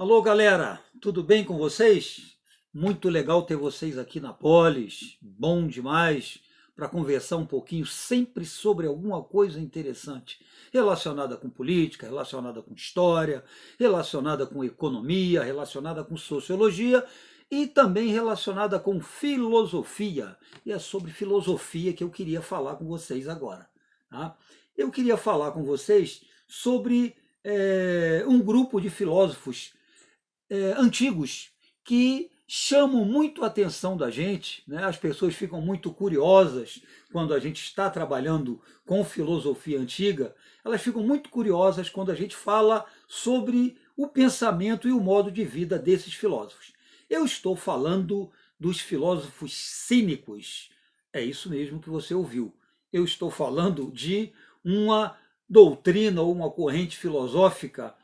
Alô, galera, tudo bem com vocês? Muito legal ter vocês aqui na Polis, bom demais para conversar um pouquinho sempre sobre alguma coisa interessante relacionada com política, relacionada com história, relacionada com economia, relacionada com sociologia e também relacionada com filosofia. E é sobre filosofia que eu queria falar com vocês agora. Tá? Eu queria falar com vocês sobre um grupo de filósofos antigos que chamam muito a atenção da gente, né? As pessoas ficam muito curiosas quando a gente está trabalhando com filosofia antiga, elas ficam muito curiosas quando a gente fala sobre o pensamento e o modo de vida desses filósofos. Eu estou falando dos filósofos cínicos. É isso mesmo que você ouviu. Eu estou falando de uma doutrina ou uma corrente filosófica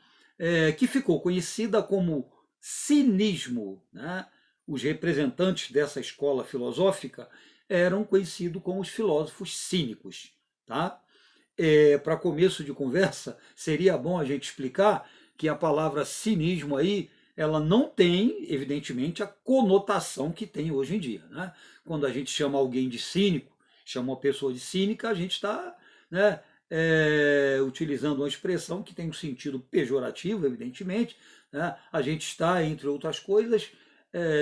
que ficou conhecida como cinismo. Né? Os representantes dessa escola filosófica eram conhecidos como os filósofos cínicos. Tá? Para começo de conversa, seria bom a gente explicar que a palavra cinismo aí, ela não tem, evidentemente, a conotação que tem hoje em dia. Né? Quando a gente chama alguém de cínico, chama uma pessoa de cínica, a gente está, né, utilizando uma expressão que tem um sentido pejorativo, evidentemente. Né? A gente está, entre outras coisas,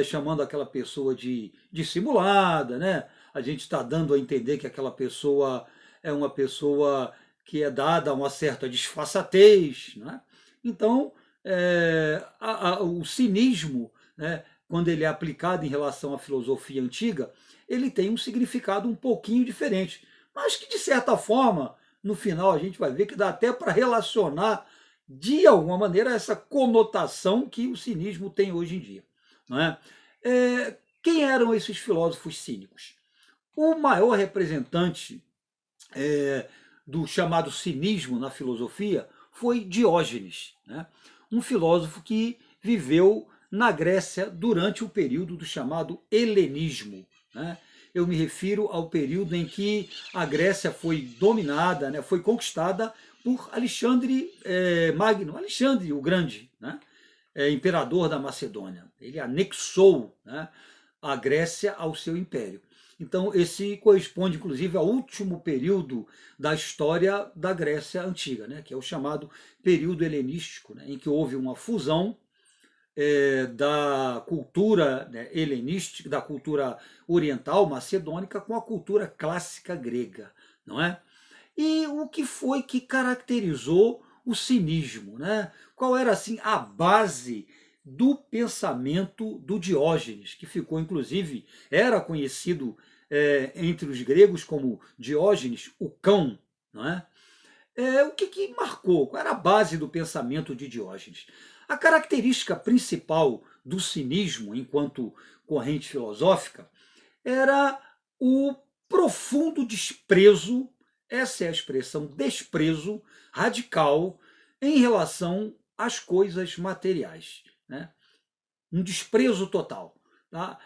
chamando aquela pessoa de dissimulada, né? A gente está dando a entender que aquela pessoa é uma pessoa que é dada a uma certa disfarçatez. Né? Então, o cinismo, né, quando ele é aplicado em relação à filosofia antiga, ele tem um significado um pouquinho diferente, mas que, de certa forma, no final a gente vai ver que dá até para relacionar de alguma maneira essa conotação que o cinismo tem hoje em dia. Não é? Quem eram esses filósofos cínicos? O maior representante do chamado cinismo na filosofia foi Diógenes, né? Um filósofo que viveu na Grécia durante o período do chamado helenismo. Né? Eu me refiro ao período em que a Grécia foi dominada, né, foi conquistada por Alexandre Magno, Alexandre o Grande, né, imperador da Macedônia. Ele anexou, né, a Grécia ao seu império. Então, esse corresponde, inclusive, ao último período da história da Grécia Antiga, né, que é o chamado período helenístico, né, em que houve uma fusão da cultura, né, helenística, da cultura oriental macedônica com a cultura clássica grega, não é? E o que foi que caracterizou o cinismo, né? Qual era assim a base do pensamento do Diógenes, que ficou inclusive era conhecido entre os gregos como Diógenes, o cão, não é? O que marcou? Qual era a base do pensamento de Diógenes? A característica principal do cinismo, enquanto corrente filosófica, era o profundo desprezo, essa é a expressão, desprezo radical em relação às coisas materiais. Né? Um desprezo total. Tá?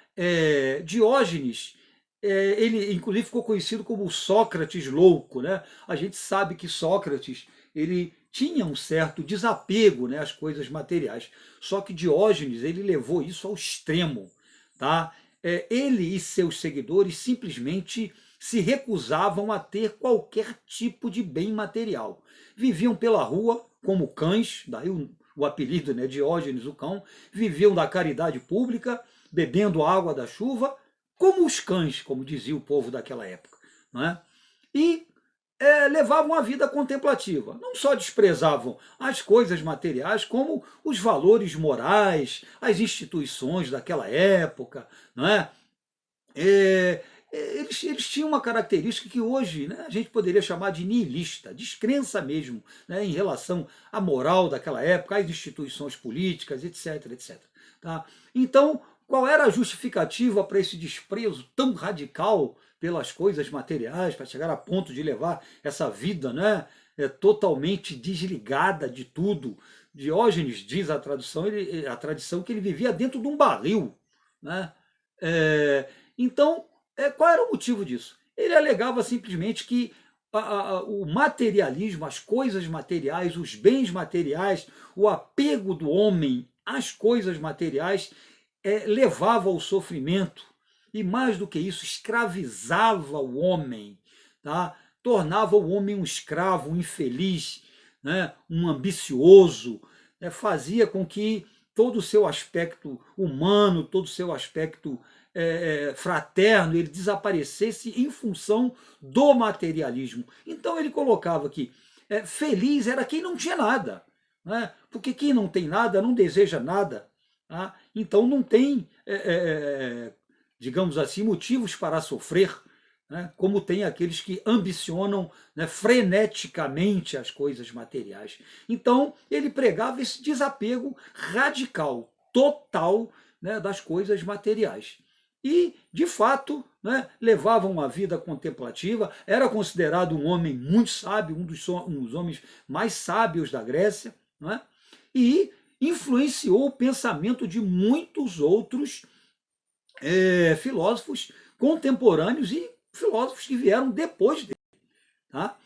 Diógenes, ele inclusive ficou conhecido como Sócrates louco. Né? A gente sabe que Sócrates ele tinha um certo desapego, né, às coisas materiais. Só que Diógenes ele levou isso ao extremo. Tá? Ele e seus seguidores simplesmente se recusavam a ter qualquer tipo de bem material. Viviam pela rua como cães, daí o apelido, né, Diógenes o cão, viviam da caridade pública, bebendo a água da chuva, como os cães, como dizia o povo daquela época. Não é? E levavam a vida contemplativa. Não só desprezavam as coisas materiais, como os valores morais, as instituições daquela época. Não é? Eles tinham uma característica que hoje, né, a gente poderia chamar de nihilista, descrença mesmo, né, em relação à moral daquela época, às instituições políticas, etc, etc. Tá? Então, qual era a justificativa para esse desprezo tão radical pelas coisas materiais, para chegar a ponto de levar essa vida, né, totalmente desligada de tudo? Diógenes diz a tradição que ele vivia dentro de um barril. Né? Então, qual era o motivo disso? Ele alegava simplesmente que o materialismo, as coisas materiais, os bens materiais, o apego do homem as coisas materiais levavam ao sofrimento, e mais do que isso, escravizava o homem, tá? Tornava o homem um escravo, um infeliz, né? Um ambicioso, fazia com que todo o seu aspecto humano, todo o seu aspecto fraterno, ele desaparecesse em função do materialismo. Então ele colocava que feliz era quem não tinha nada, né? Porque quem não tem nada não deseja nada, tá? Então não tem, digamos assim, motivos para sofrer, né? Como tem aqueles que ambicionam, né, freneticamente as coisas materiais. Então ele pregava esse desapego radical, total, né, das coisas materiais. E, de fato, né, levava uma vida contemplativa, era considerado um homem muito sábio, um dos homens mais sábios da Grécia, né, e influenciou o pensamento de muitos outros filósofos contemporâneos e filósofos que vieram depois dele. Tá?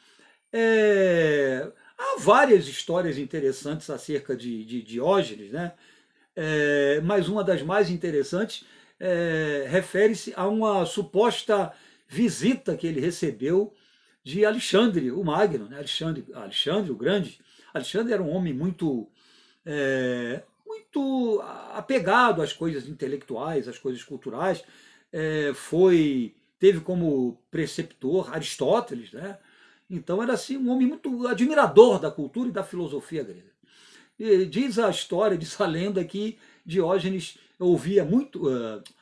Há várias histórias interessantes acerca de Diógenes, né? Mas uma das mais interessantes refere-se a uma suposta visita que ele recebeu de Alexandre o Magno, né? Alexandre o Grande. Alexandre era um homem muito muito apegado às coisas intelectuais, às coisas culturais. Teve como preceptor Aristóteles, né? Então era assim um homem muito admirador da cultura e da filosofia grega. E diz a história, diz a lenda que Diógenes ouvia muito,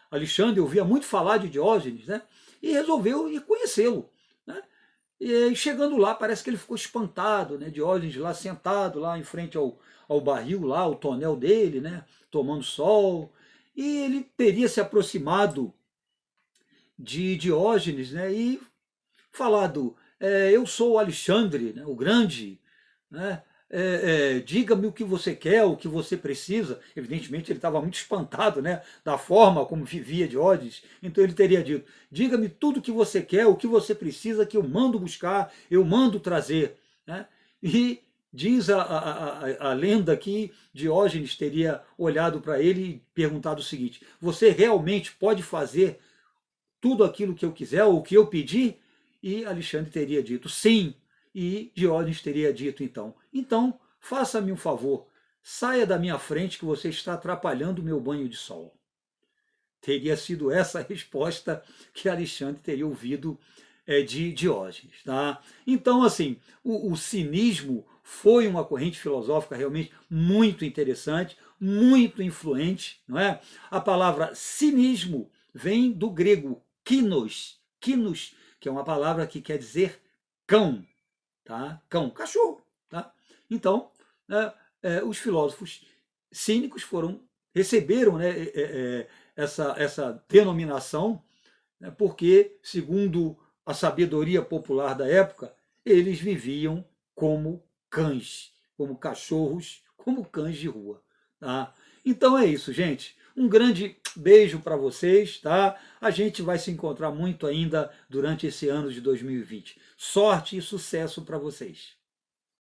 Alexandre ouvia muito falar de Diógenes, né? E resolveu ir conhecê-lo, né? E chegando lá, parece que ele ficou espantado, né? Diógenes lá sentado lá em frente ao barril, lá, o tonel dele, né? Tomando sol. E ele teria se aproximado de Diógenes, né? E falado: eu sou o Alexandre, né, o Grande, né? Diga-me o que você quer, o que você precisa. Evidentemente ele estava muito espantado, né, da forma como vivia Diógenes. Então ele teria dito: diga-me tudo o que você quer, o que você precisa, que eu mando buscar, eu mando trazer, né? E diz a lenda que Diógenes teria olhado para ele e perguntado o seguinte: você realmente pode fazer tudo aquilo que eu quiser, ou o que eu pedir? E Alexandre teria dito sim, e Diógenes teria dito então, faça-me um favor, saia da minha frente que você está atrapalhando o meu banho de sol. Teria sido essa a resposta que Alexandre teria ouvido de Diógenes. Tá? Então, assim, o cinismo foi uma corrente filosófica realmente muito interessante, muito influente, não é? A palavra cinismo vem do grego kinos, que é uma palavra que quer dizer cão, tá? Cão, cachorro, tá? Então, os filósofos cínicos receberam, né, essa denominação, né, porque, segundo a sabedoria popular da época, eles viviam como cães, como cachorros, como cães de rua. Tá? Então é isso, gente. Um grande beijo para vocês, tá? A gente vai se encontrar muito ainda durante esse ano de 2020. Sorte e sucesso para vocês.